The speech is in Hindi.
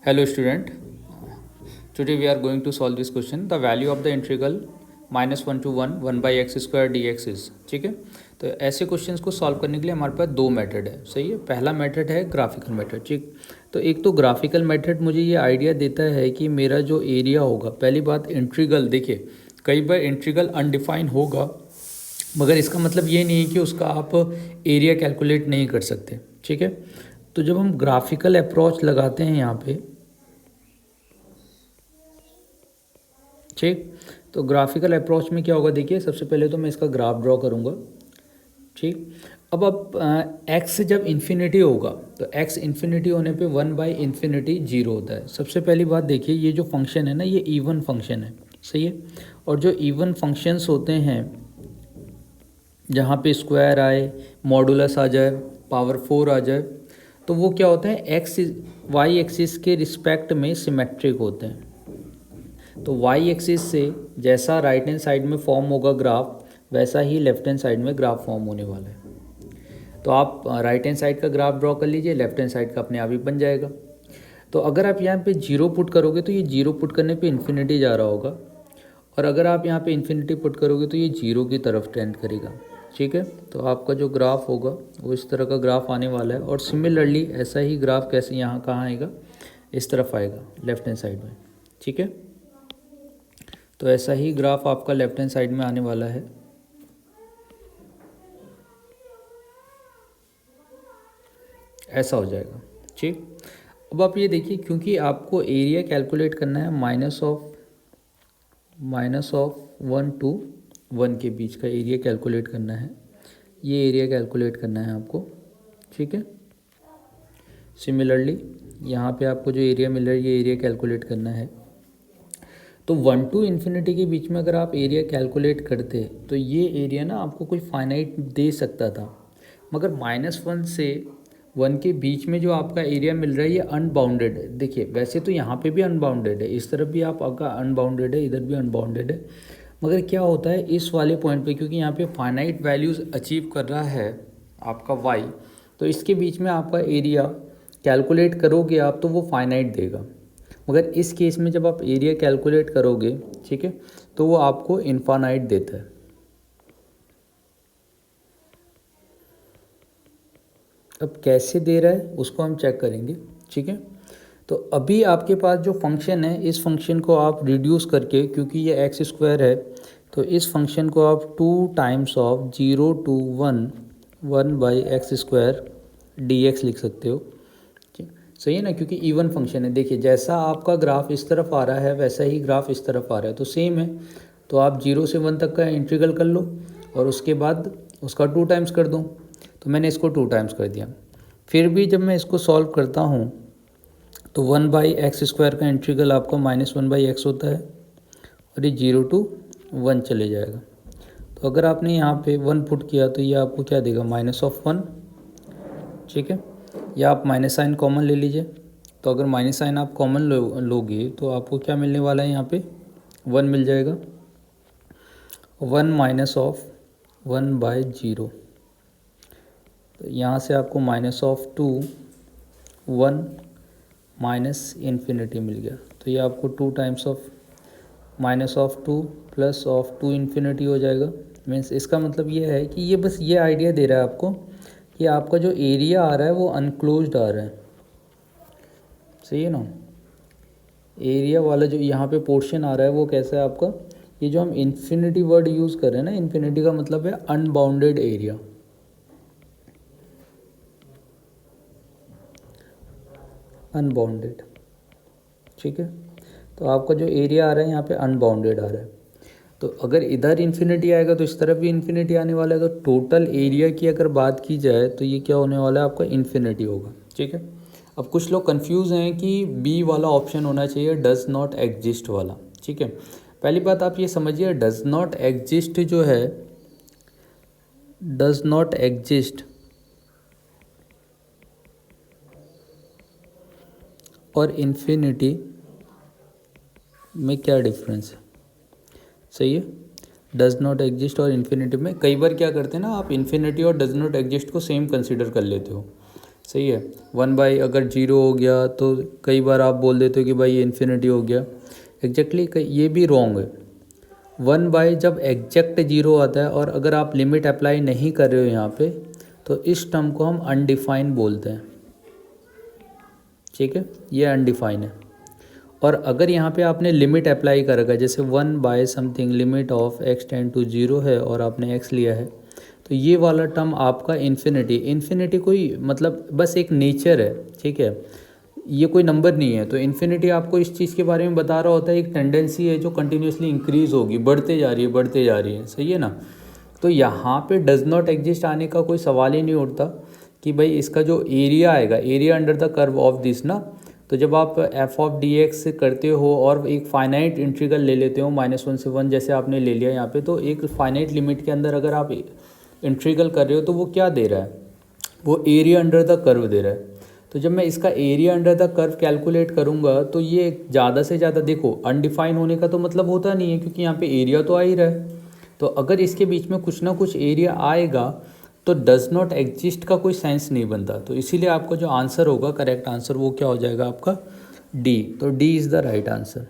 Hello student, today we are going to solve this question. The value of the integral -1 to 1 by x square dx is। ठीक है, तो ऐसे क्वेश्चंस को सॉल्व करने के लिए हमारे पास दो मेथड है। सही है, पहला मेथड है ग्राफिकल मेथड। ठीक, तो एक तो ग्राफिकल मेथड मुझे ये आइडिया देता है कि मेरा जो एरिया होगा, पहली बात इंटीग्रल, देखिए कई बार इंटीग्रल अनडिफाइन होगा मगर इसका मतलब ये नहीं है कि उसका आप एरिया कैलकुलेट नहीं कर सकते। ठीक है, तो जब हम ग्राफिकल अप्रोच लगाते हैं यहाँ पे, ठीक, तो ग्राफिकल अप्रोच में क्या होगा, देखिए सबसे पहले तो मैं इसका ग्राफ ड्रॉ करूँगा। ठीक, अब एक्स जब इन्फिनिटी होगा तो एक्स इन्फिनिटी होने पे 1/∞ 0 होता है। सबसे पहली बात देखिए, ये जो फंक्शन है ना, ये इवन फंक्शन है। सही है, और जो इवन फंक्शंस होते हैं जहाँ पे स्क्वायर आए, मॉडुलस आ जाए, पावर 4 आ जाए, तो वो क्या होता है, एक्स वाई एक्सिस के रिस्पेक्ट में सिमेट्रिक होते हैं। तो वाई एक्सिस से जैसा राइट हैंड साइड में फॉर्म होगा ग्राफ, वैसा ही लेफ्ट हैंड साइड में ग्राफ फॉर्म होने वाला है। तो आप राइट हैंड साइड का ग्राफ ड्रॉ कर लीजिए, लेफ्ट हैंड साइड का अपने आप ही बन जाएगा। तो अगर आप यहाँ पे 0 पुट करोगे तो ये 0 पुट करने पे इन्फिनिटी जा रहा होगा, और अगर आप यहाँ पे इन्फिनिटी पुट करोगे तो ये 0 की तरफ टेंड करेगा। ठीक है, तो आपका जो ग्राफ होगा वो इस तरह का ग्राफ आने वाला है। और सिमिलरली ऐसा ही ग्राफ कैसे यहाँ कहाँ आएगा, इस तरफ आएगा लेफ्ट हैंड साइड में। ठीक है, तो ऐसा ही ग्राफ आपका लेफ्ट हैंड साइड में आने वाला है। ऐसा हो जाएगा। ठीक, अब आप ये देखिए, क्योंकि आपको एरिया कैलकुलेट करना है माइनस ऑफ 1 to 1 के बीच का एरिया कैलकुलेट करना है। ये एरिया कैलकुलेट करना है आपको। ठीक है, सिमिलरली यहाँ पे आपको जो एरिया मिल रहा है, ये एरिया कैलकुलेट करना है। तो 1 to इन्फिनिटी के बीच में अगर आप एरिया कैलकुलेट करते तो ये एरिया ना आपको कोई फाइनाइट दे सकता था, मगर -1 से 1 के बीच में जो आपका एरिया मिल रहा है ये अनबाउंडेड है। देखिए वैसे तो यहाँ पे भी अनबाउंडेड है, इस तरफ भी आपका अनबाउंडेड है, इधर भी अनबाउंडेड है, मगर क्या होता है इस वाले पॉइंट पे, क्योंकि यहाँ पे फाइनाइट वैल्यूज़ अचीव कर रहा है आपका y, तो इसके बीच में आपका एरिया कैलकुलेट करोगे आप तो वो फाइनाइट देगा। मगर इस केस में जब आप एरिया कैलकुलेट करोगे, ठीक है, तो वो आपको इनफाइनाइट देता है। अब कैसे दे रहा है उसको हम चेक करेंगे। ठीक है, तो अभी आपके पास जो फंक्शन है, इस फंक्शन को आप रिड्यूस करके, क्योंकि ये एक्स स्क्वायर है, तो इस फंक्शन को आप 2 times of 0 to 1 by x square dx लिख सकते हो। सही है ना, क्योंकि इवन फंक्शन है। देखिए जैसा आपका ग्राफ इस तरफ आ रहा है वैसा ही ग्राफ इस तरफ आ रहा है, तो सेम है। तो आप 0 से 1 तक का इंटीग्रल कर लो और उसके बाद उसका 2 टाइम्स कर दो। तो मैंने इसको 2 टाइम्स कर दिया। फिर भी जब मैं इसको सॉल्व करता हूँ तो 1/x स्क्वायर का इंटीग्रल आपका -1/x होता है, और ये 0 to 1 चले जाएगा। तो अगर आपने यहाँ पे 1 पुट किया तो ये आपको क्या देगा, -1। ठीक है, या आप माइनस साइन कॉमन ले लीजिए। तो अगर माइनस साइन आप कॉमन लोगे तो आपको क्या मिलने वाला है, यहाँ पे 1 मिल जाएगा। 1 -1/0, तो यहाँ से आपको -2 1 -∞ मिल गया। तो ये आपको 2 टाइम्स ऑफ -2 +2 इन्फिनिटी हो जाएगा। मीन्स इसका मतलब ये है कि ये बस ये आइडिया दे रहा है आपको कि आपका जो एरिया आ रहा है वो अनक्लोज्ड आ रहा है। सही है ना, एरिया वाला जो यहाँ पे पोर्शन आ रहा है वो कैसा है आपका, ये जो हम इन्फिनिटी वर्ड यूज़ कर रहे हैं ना, इन्फिनिटी का मतलब है अनबाउंडेड एरिया। अनबाउंडेड, ठीक है, तो आपका जो एरिया आ रहा है यहाँ पे अनबाउंडेड आ रहा है। तो अगर इधर इन्फिनिटी आएगा तो इस तरफ भी इन्फिनिटी आने वाला है। तो टोटल एरिया की अगर बात की जाए तो ये क्या होने वाला है, आपका इन्फिनिटी होगा। ठीक है, अब कुछ लोग कंफ्यूज हैं कि बी वाला ऑप्शन होना चाहिए डज नॉट एग्जिस्ट वाला। ठीक है, पहली बात आप ये समझिए, डज नॉट एग्जिस्ट जो है, डज नॉट एग्जिस्ट और इन्फिनिटी में क्या डिफरेंस है। सही है, डज नॉट एग्जिस्ट और इन्फिनिटी में कई बार क्या करते हैं ना, आप इन्फिनिटी और डज नॉट एग्जिस्ट को सेम कंसिडर कर लेते हो। सही है। 1 बाई अगर 0 हो गया तो कई बार आप बोल देते हो कि भाई ये इन्फिनिटी हो गया, एग्जैक्टली ये भी रॉन्ग है। 1 बाई जब एग्जैक्ट 0 आता है और अगर आप लिमिट अप्लाई नहीं कर रहे हो यहाँ पे, तो इस टर्म को हम अनडिफाइन बोलते हैं, ठीक है, ये अनडिफाइन है। और अगर यहाँ पे आपने लिमिट अप्लाई कर रखा है, जैसे 1 by something limit of x tend to 0 है और आपने x लिया है, तो ये वाला टर्म आपका इन्फिनिटी कोई मतलब बस एक नेचर है, ठीक है, ये कोई नंबर नहीं है। तो इन्फिनिटी आपको इस चीज़ के बारे में बता रहा होता है, एक टेंडेंसी है जो कंटिन्यूसली इंक्रीज़ होगी, बढ़ते जा रही है, बढ़ते जा रही है, सही है ना। तो यहाँ पे डज नॉट एग्जिस्ट आने का कोई सवाल ही नहीं उठता कि भाई इसका जो एरिया आएगा, area under the curve of this ना, तो जब आप एफ ऑफ डी एक्स करते हो और एक फाइनाइट इंटीग्रल ले लेते हो -1 से 1 जैसे आपने ले लिया यहाँ पे, तो एक फाइनाइट लिमिट के अंदर अगर आप इंटीग्रल कर रहे हो तो वो क्या दे रहा है, वो एरिया अंडर द कर्व दे रहा है। तो जब मैं इसका area under the curve calculate करूँगा तो ये ज़्यादा से ज़्यादा, देखो अनडिफाइन होने का तो मतलब होता नहीं है क्योंकि यहाँ पे एरिया तो आ ही रहा है। तो अगर इसके बीच में कुछ ना कुछ एरिया आएगा तो डज नॉट एग्जिस्ट का कोई सेंस नहीं बनता। तो इसीलिए आपका जो आंसर होगा, करेक्ट आंसर, वो क्या हो जाएगा आपका डी। तो D is the right answer.